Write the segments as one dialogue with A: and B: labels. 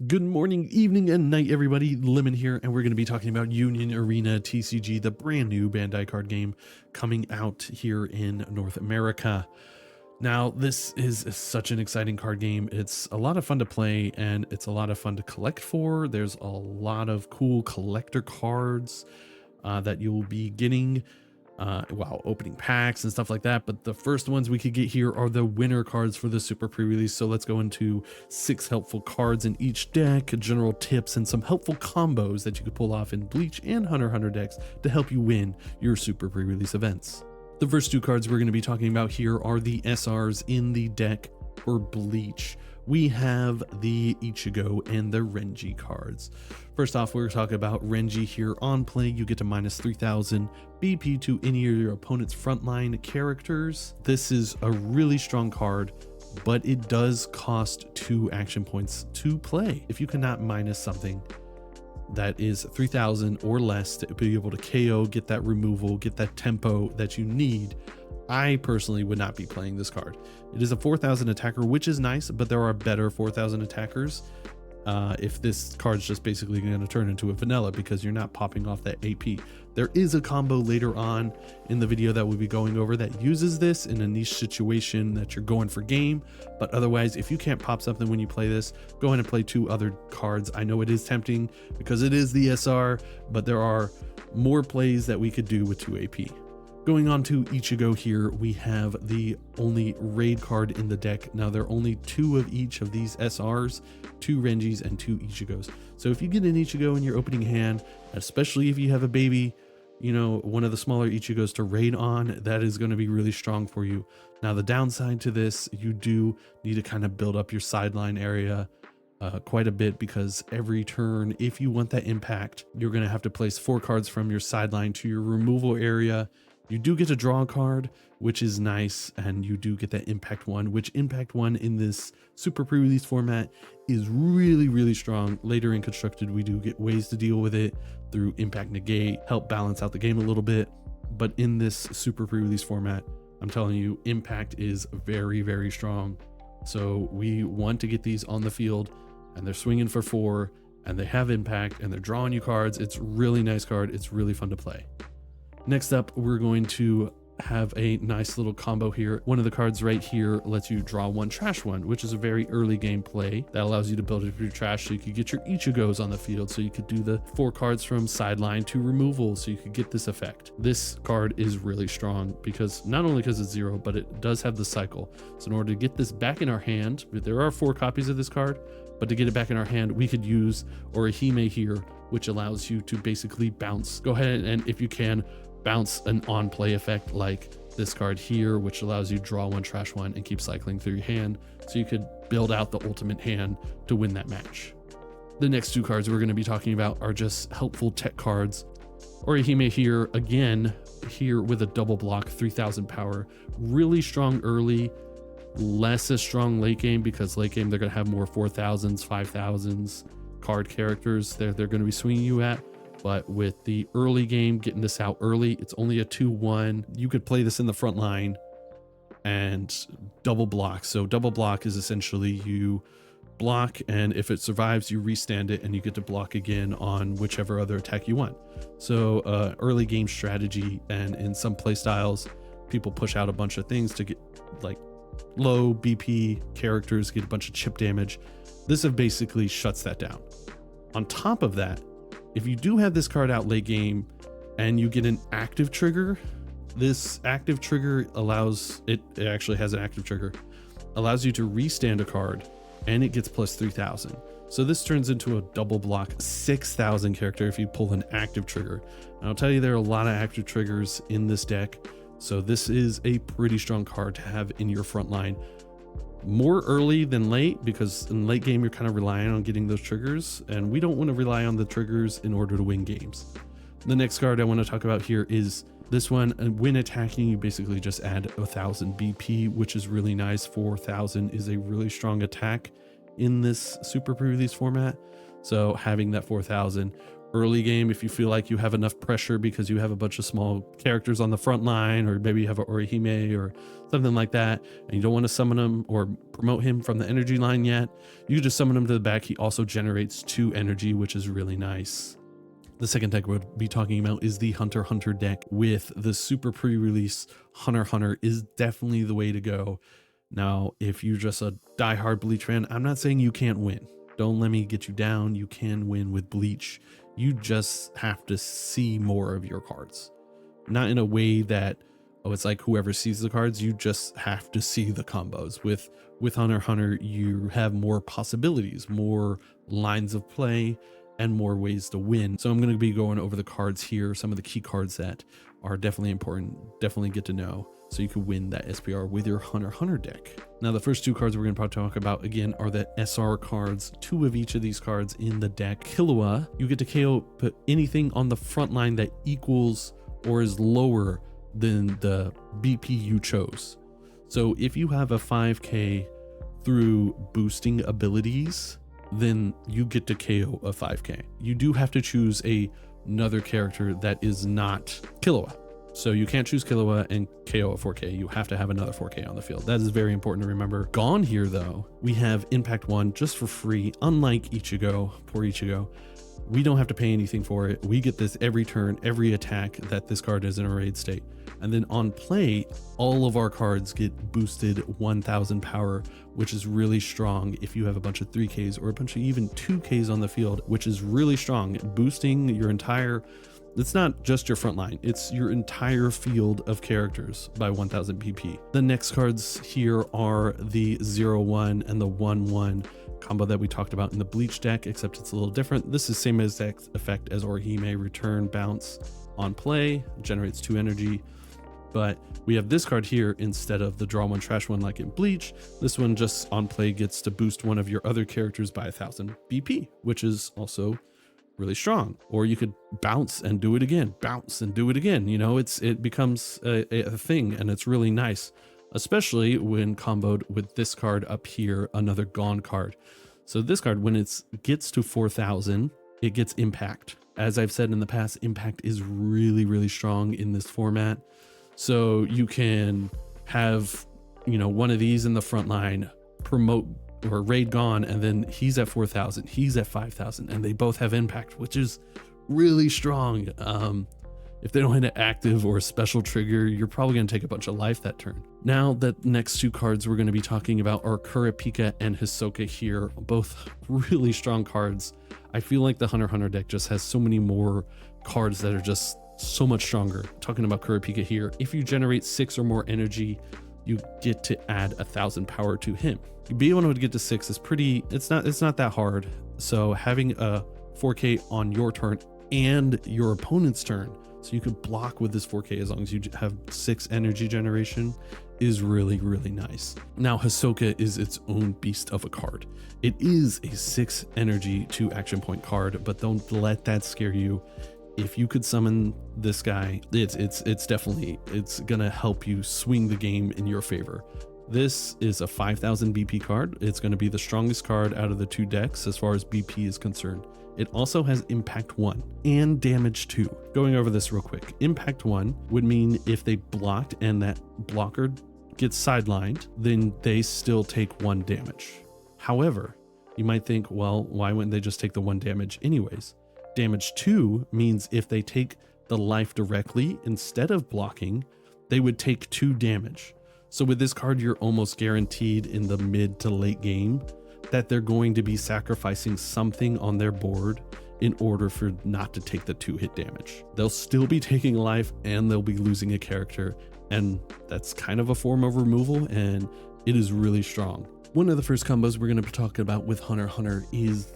A: Good morning, evening, and night, everybody. Lemon here, and we're going to be talking about Union Arena TCG, the brand new Bandai card game coming out here in North America. Now, this is such an exciting card game. It's a lot of fun to play, and it's a lot of fun to collect for. There's a lot of cool collector cards that you'll be getting while opening packs and stuff like that. But the first ones we could get here are the winner cards for the super pre-release. So let's go into 6 helpful cards in each deck, general tips, and some helpful combos that you could pull off in Bleach and Hunter decks to help you win your super pre-release events. The first 2 cards we're going to be talking about here are the SRs in the deck for Bleach. We have the Ichigo and the Renji cards. First off, we're talking about Renji here. On play, you get to minus 3,000 BP to any of your opponent's frontline characters. This is a really strong card, but it does cost 2 action points to play. If you cannot minus something that is 3,000 or less to be able to KO, get that removal, get that tempo that you need, I personally would not be playing this card. It is a 4,000 attacker, which is nice, but there are better 4,000 attackers if this card's just basically going to turn into a vanilla because you're not popping off that AP. There is a combo later on in the video that we'll be going over that uses this in a niche situation that you're going for game, but otherwise, if you can't pop something when you play this, go ahead and play 2 other cards. I know it is tempting because it is the SR, but there are more plays that we could do with 2 AP. Going on to Ichigo here, we have the only raid card in the deck. Now, there are only 2 of each of these SRs, 2 Renjis and 2 Ichigos. So if you get an Ichigo in your opening hand, especially if you have a baby, you know, one of the smaller Ichigos to raid on, that is going to be really strong for you. Now, the downside to this, you do need to kind of build up your sideline area quite a bit, because every turn, if you want that impact, you're going to have to place 4 cards from your sideline to your removal area. You do get to draw a card, which is nice, and you do get that impact 1, which impact 1 in this super pre-release format is really strong. Later in constructed, we do get ways to deal with it through impact negate, help balance out the game a little bit. But in this super pre-release format, I'm telling you, impact is very strong. So we want to get these on the field, and they're swinging for 4, and they have impact, and they're drawing you cards. It's really nice card. It's really fun to play. Next up, we're going to have a nice little combo here. One of the cards right here lets you draw 1, trash 1, which is a very early game play that allows you to build up your trash so you could get your Ichigos on the field, so you could do the 4 cards from sideline to removal, so you could get this effect. This card is really strong because not only because it's 0, but it does have the cycle. So in order to get this back in our hand, there are 4 copies of this card, but to get it back in our hand, we could use Orihime here, which allows you to basically bounce. Go ahead and, if you can, bounce an on-play effect like this card here, which allows you to draw 1, trash 1, and keep cycling through your hand, so you could build out the ultimate hand to win that match. The next 2 cards we're going to be talking about are just helpful tech cards. Orihime here, again, here with a double block, 3,000 power, really strong early, less a strong late game, because late game they're going to have more 4,000s, 5,000s card characters they're going to be swinging you at. But with the early game, getting this out early, it's only a 2/1. You could play this in the front line and double block. So double block is essentially you block, and if it survives, you restand it, and you get to block again on whichever other attack you want. So early game strategy, and in some play styles, people push out a bunch of things to get like low BP characters, get a bunch of chip damage. This basically shuts that down. On top of that, if you do have this card out late game and you get an active trigger, this active trigger allows, it actually has an active trigger, allows you to restand a card, and it gets plus 3,000. So this turns into a double block 6,000 character if you pull an active trigger. And I'll tell you, there are a lot of active triggers in this deck, so this is a pretty strong card to have in your front line. More early than late, because in late game you're kind of relying on getting those triggers, and we don't want to rely on the triggers in order to win games. The next card I want to talk about here is this one. When attacking, you basically just add 1,000 BP, which is really nice. 4,000 is a really strong attack in this super pre-release format, so having that 4,000 early game, if you feel like you have enough pressure because you have a bunch of small characters on the front line, or maybe you have an Orihime or something like that, and you don't want to summon him or promote him from the energy line yet, you just summon him to the back. He also generates 2 energy, which is really nice. The second deck we'll be talking about is the Hunter x Hunter deck with the super pre-release. Hunter x Hunter is definitely the way to go. Now, if you're just a diehard Bleach fan, I'm not saying you can't win. Don't let me get you down. You can win with Bleach. You just have to see more of your cards. Not in a way that, oh, it's like whoever sees the cards. You just have to see the combos. With Hunter x Hunter, you have more possibilities, more lines of play, and more ways to win. So I'm going to be going over the cards here, some of the key cards that are definitely important, definitely get to know, so you can win that SPR with your Hunter x Hunter deck. Now, the first 2 cards we're going to probably talk about again are the SR cards. 2 of each of these cards in the deck. Killua, you get to KO put anything on the front line that equals or is lower than the BP you chose. So if you have a 5k through boosting abilities, then you get to KO a 5k. You do have to choose another character that is not Killua. So you can't choose Killua and KO a 4k. You have to have another 4k on the field. That is very important to remember. Gone here though, we have Impact 1 just for free. Unlike Ichigo, poor Ichigo, we don't have to pay anything for it. We get this every turn, every attack that this card is in a raid state. And then on play, all of our cards get boosted 1000 power, which is really strong if you have a bunch of 3Ks or a bunch of even 2Ks on the field, which is really strong. Boosting your entire, it's not just your front line, it's your entire field of characters by 1000 BP. The next cards here are the 0-1 and the 1-1 combo that we talked about in the Bleach deck, except it's a little different. This is same exact effect as Orihime, return, bounce on play, generates 2 energy. But we have this card here instead of the draw 1 trash 1 like in Bleach. This one just on play gets to boost one of your other characters by 1000 BP, which is also really strong. Or you could bounce and do it again, bounce and do it again. You know, it becomes a thing, and it's really nice, especially when comboed with this card up here, another Gone card. So this card, when it gets to 4000, it gets impact. As I've said in the past, impact is really, really strong in this format. So you can have, you know, one of these in the front line, promote or raid Gone, and then he's at 4000, he's at 5000, and they both have impact, which is really strong. If they don't hit an active or a special trigger, you're probably going to take a bunch of life that turn. Now, the next 2 cards we're going to be talking about are Kurapika and Hisoka here, both really strong cards. I feel like the Hunter x Hunter deck just has so many more cards that are just so much stronger. Talking about Kurapika here, if you generate 6 or more energy, you get to add 1000 power to him. Being able to get to 6 is pretty, it's not that hard. So having a 4k on your turn and your opponent's turn, so you could block with this 4k as long as you have 6 energy generation, is really, really nice. Now, Hisoka is its own beast of a card. It is a 6 energy 2 action point card, but don't let that scare you. If you could summon this guy, it's definitely, it's gonna help you swing the game in your favor. This is a 5000 BP card. It's going to be the strongest card out of the 2 decks as far as BP is concerned. It also has Impact 1 and Damage 2. Going over this real quick. Impact 1 would mean if they blocked and that blocker gets sidelined, then they still take 1 damage. However, you might think, well, why wouldn't they just take the 1 damage anyways? Damage 2 means if they take the life directly instead of blocking, they would take 2 damage. So with this card, you're almost guaranteed in the mid to late game that they're going to be sacrificing something on their board in order for not to take the 2-hit damage. They'll still be taking life and they'll be losing a character, and that's kind of a form of removal, and it is really strong. One of the first combos we're going to be talking about with Hunter x Hunter is,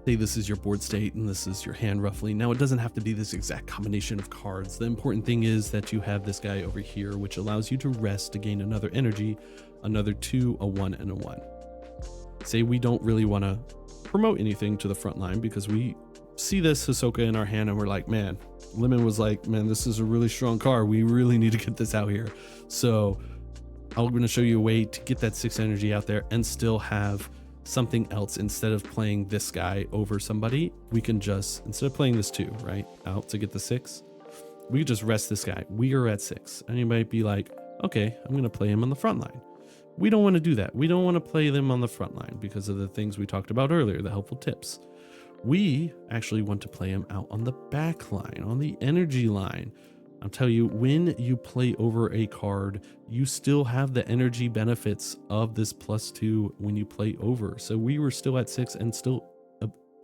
A: say this is your board state and this is your hand roughly. Now, it doesn't have to be this exact combination of cards. The important thing is that you have this guy over here, which allows you to rest to gain another energy, another 2, a 1, and a 1. Say we don't really want to promote anything to the front line because we see this Hisoka in our hand and we're like, man, Lemon was like, man, this is a really strong card. We really need to get this out here. So I'm going to show you a way to get that 6 energy out there and still have something else. Instead of playing this guy over somebody, we can just, instead of playing this 2, right, out to get the 6, we could just rest this guy. We are at 6. And you might be like, okay, I'm going to play him on the front line. We don't want to do that. We don't want to play them on the front line because of the things we talked about earlier, the helpful tips. We actually want to play him out on the back line, on the energy line. I'll tell you, when you play over a card, you still have the energy benefits of this +2 when you play over. So we were still at 6 and still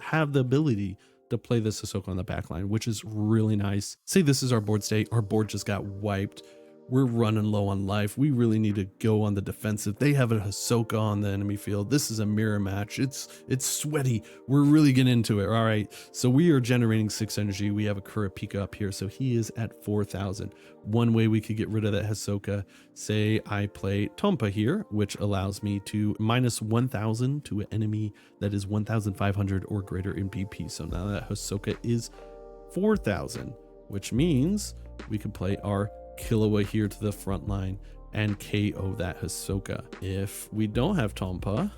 A: have the ability to play this Hisoka on the back line, which is really nice. Say this is our board state. Our board just got wiped. We're running low on life. We really need to go on the defensive. They have a Hisoka on the enemy field. This is a mirror match. It's sweaty. We're really getting into it. All right. So we are generating 6 energy. We have a Kurapika up here. So he is at 4,000. One way we could get rid of that Hisoka, say I play Tompa here, which allows me to minus 1,000 to an enemy that is 1,500 or greater in BP. So now that Hisoka is 4,000, which means we can play our Killua here to the front line and KO that Hisoka. If we don't have Tompa,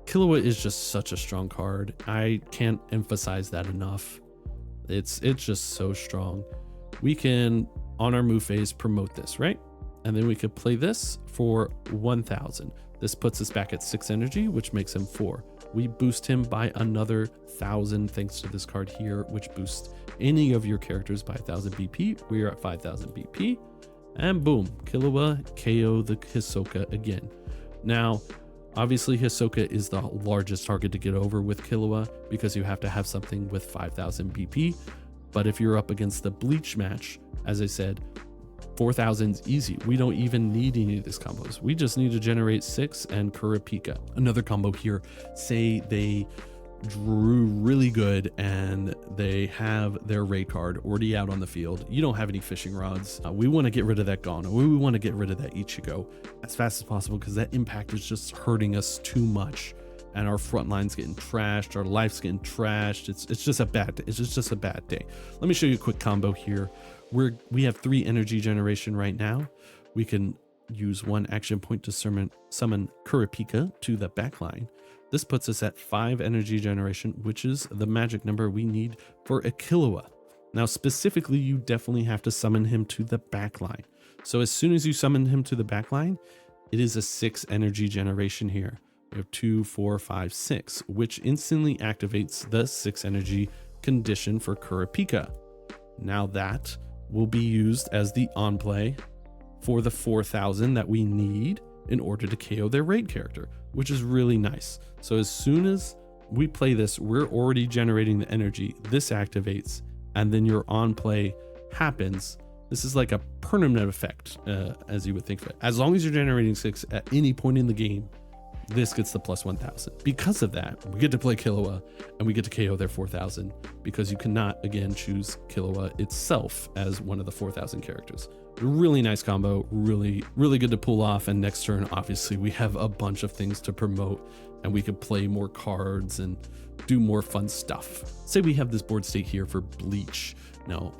A: Killua is just such a strong card. I can't emphasize that enough. It's just so strong. We can, on our move phase, promote this, right? And then we could play this for 1,000. This puts us back at 6 energy, which makes him 4. We boost him by another 1,000 thanks to this card here, which boosts any of your characters by 1,000 BP. We are at 5,000 BP, and boom, Killua KO the Hisoka again. Now, obviously Hisoka is the largest target to get over with Killua because you have to have something with 5,000 BP. But if you're up against the Bleach match, as I said, 4,000's easy. We don't even need any of these combos. We just need to generate 6 and Kurapika. Another combo here, say they drew really good and they have their raid card already out on the field. You don't have any fishing rods. We want to get rid of that Gano. We want to get rid of that Ichigo as fast as possible because that impact is just hurting us too much. And our front line's getting trashed. Our life's getting trashed. It's just a bad day. It's just a bad day. Let me show you a quick combo here. We have 3 energy generation right now. We can use 1 action point to summon Kurapika to the back line. This puts us at 5 energy generation, which is the magic number we need for a Killua. Now, specifically, you definitely have to summon him to the back line. So as soon as you summon him to the back line, it is a 6 energy generation here. We have 2, 4, 5, 6, which instantly activates the 6 energy condition for Kurapika. Now that will be used as the on play for the 4,000 that we need in order to KO their raid character, which is really nice. So as soon as we play this, we're already generating the energy. This activates, and then your on play happens. This is like a permanent effect, as you would think of it. As long as you're generating 6 at any point in the game, this gets the plus 1,000. Because of that, we get to play Killua and we get to KO their 4,000 because you cannot, again, choose Killua itself as one of the 4,000 characters. Really nice combo, really good to pull off. And next turn, obviously, we have a bunch of things to promote and we could play more cards and do more fun stuff. Say we have this board state here for Bleach. Now,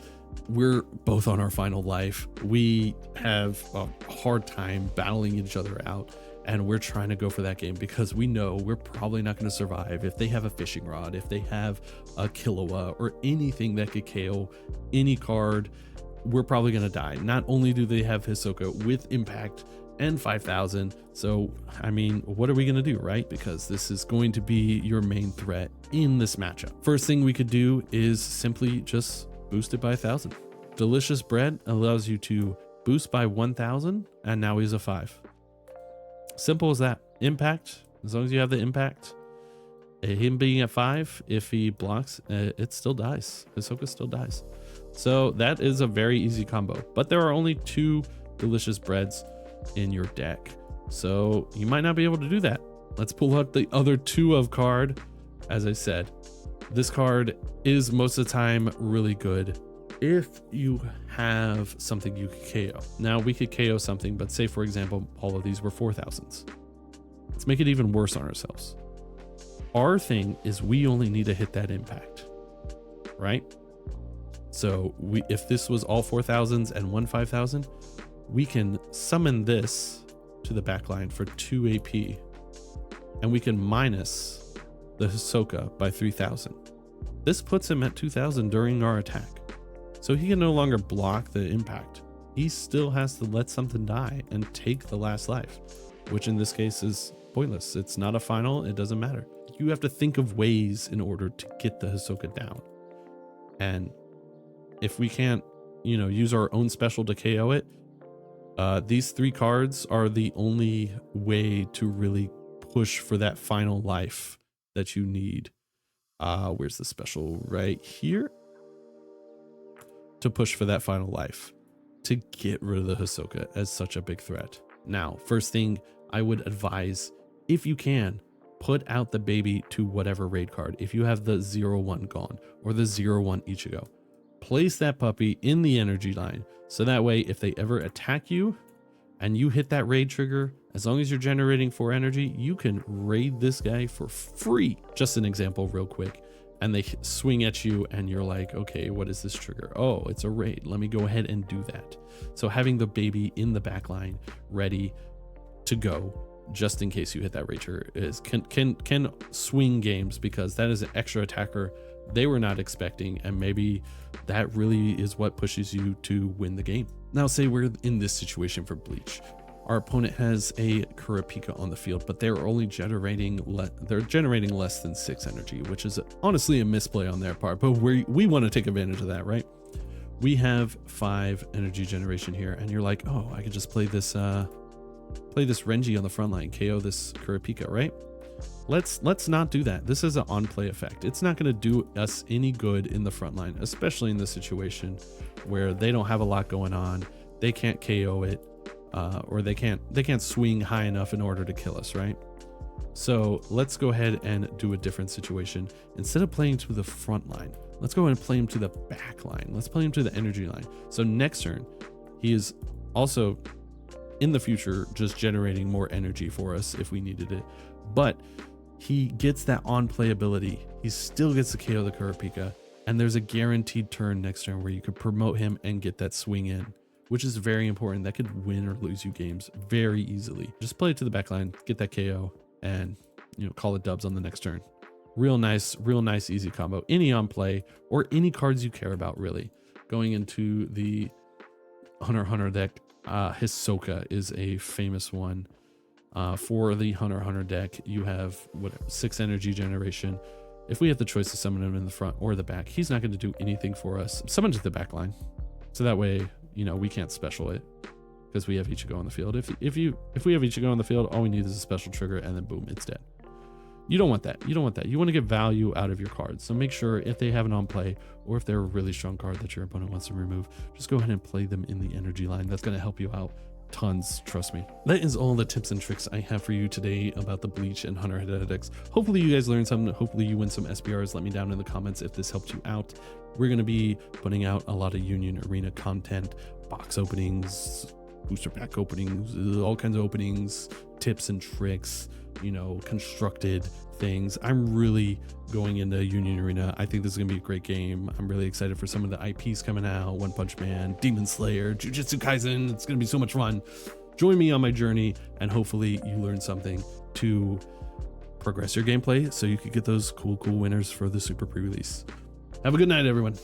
A: we're both on our final life. We have a hard time battling each other out. And we're trying to go for that game because we know we're probably not going to survive if they have a fishing rod, if they have a Killua or anything that could KO any card. We're probably going to die. Not only do they have Hisoka with impact and 5,000. So, I mean, what are we going to do, right? Because this is going to be your main threat in this matchup. First thing we could do is simply just boost it by 1,000. Delicious Bread allows you to boost by 1,000 and now he's a 5. Simple as that. Impact, as long as you have the impact, him being at 5, if he blocks, it still dies. Hisoka still dies. So that is a very easy combo, but there are only 2 delicious breads in your deck, so you might not be able to do that. Let's pull out the other 2 of card. As I said, this card is most of the time really good if you have something you could KO. Now we could KO something, but say for example, all of these were 4,000s. Let's make it even worse on ourselves. Our thing is we only need to hit that impact, right? So if this was all 4,000s and 1 5,000, we can summon this to the back line for 2 AP. and we can minus the Hisoka by 3000. This puts him at 2000 during our attack. So he can no longer block the impact. He still has to let something die and take the last life, which in this case is pointless. It's not a final, it doesn't matter. You have to think of ways in order to get the Hisoka down. And if we can't, you know, use our own special to KO it, these 3 cards are the only way to really push for that final life that you need. Where's the special? Right here. To push for that final life, to get rid of the Hisoka as such a big threat. Now, first thing I would advise, if you can, put out the baby to whatever raid card. If you have the 0-1 gone or the 0-1 Ichigo, place that puppy in the energy line. So that way, if they ever attack you and you hit that raid trigger, as long as you're generating 4 energy, you can raid this guy for free. Just an example real quick. And they swing at you and you're like, okay, what is this trigger? Oh, it's a raid. Let me go ahead and do that. So having the baby in the back line ready to go, just in case you hit that raid trigger, is can swing games, because that is an extra attacker they were not expecting, and maybe that really is what pushes you to win the game. Now say we're in this situation for Bleach. Our opponent has a Kurapika on the field, but they're only generating less than 6 energy, which is honestly a misplay on their part, but we want to take advantage of that, right? We have 5 energy generation here, and you're like, oh, I could just play this Renji on the front line, KO this Kurapika, right? Let's not do that. This is an on-play effect. It's not going to do us any good in the front line, especially in this situation where they don't have a lot going on. They can't KO it. Or they can't swing high enough in order to kill us, right? So let's go ahead and do a different situation. Instead of playing to the front line, let's go ahead and play him to the back line. Let's play him to the energy line. So next turn, he is also in the future just generating more energy for us if we needed it. But he gets that on-play ability. He still gets to KO the Kurapika, and there's a guaranteed turn next turn where you could promote him and get that swing in, which is very important. That could win or lose you games very easily. Just play it to the back line, get that KO, and call it dubs on the next turn. Real nice, easy combo. Any on play or any cards you care about, really. Going into the Hunter x Hunter deck, Hisoka is a famous one. For the Hunter x Hunter deck, you have 6 energy generation. If we have the choice to summon him in the front or the back, he's not going to do anything for us. Summon to the back line, so that way we can't special it because we have Ichigo on the field. If we have Ichigo on the field, all we need is a special trigger, and then boom, it's dead. You don't want that. You want to get value out of your cards. So make sure if they have an on play, or if they're a really strong card that your opponent wants to remove, just go ahead and play them in the energy line. That's going to help you out tons, trust me. That is all the tips and tricks I have for you today about the Bleach and Hunter decks. Hopefully you guys learned something. Hopefully you win some SBRs. Let me down in the comments if this helped you out. We're going to be putting out a lot of Union Arena content, box openings, booster pack openings, all kinds of openings, tips and tricks, constructed things. I'm really going into Union Arena. I think this is gonna be a great game. I'm really excited for some of the IPs coming out. One Punch Man, Demon Slayer, Jujutsu Kaisen. It's gonna be so much fun. Join me on my journey, and hopefully you learn something to progress your gameplay so you could get those cool winners for the super pre-release. Have a good night, everyone.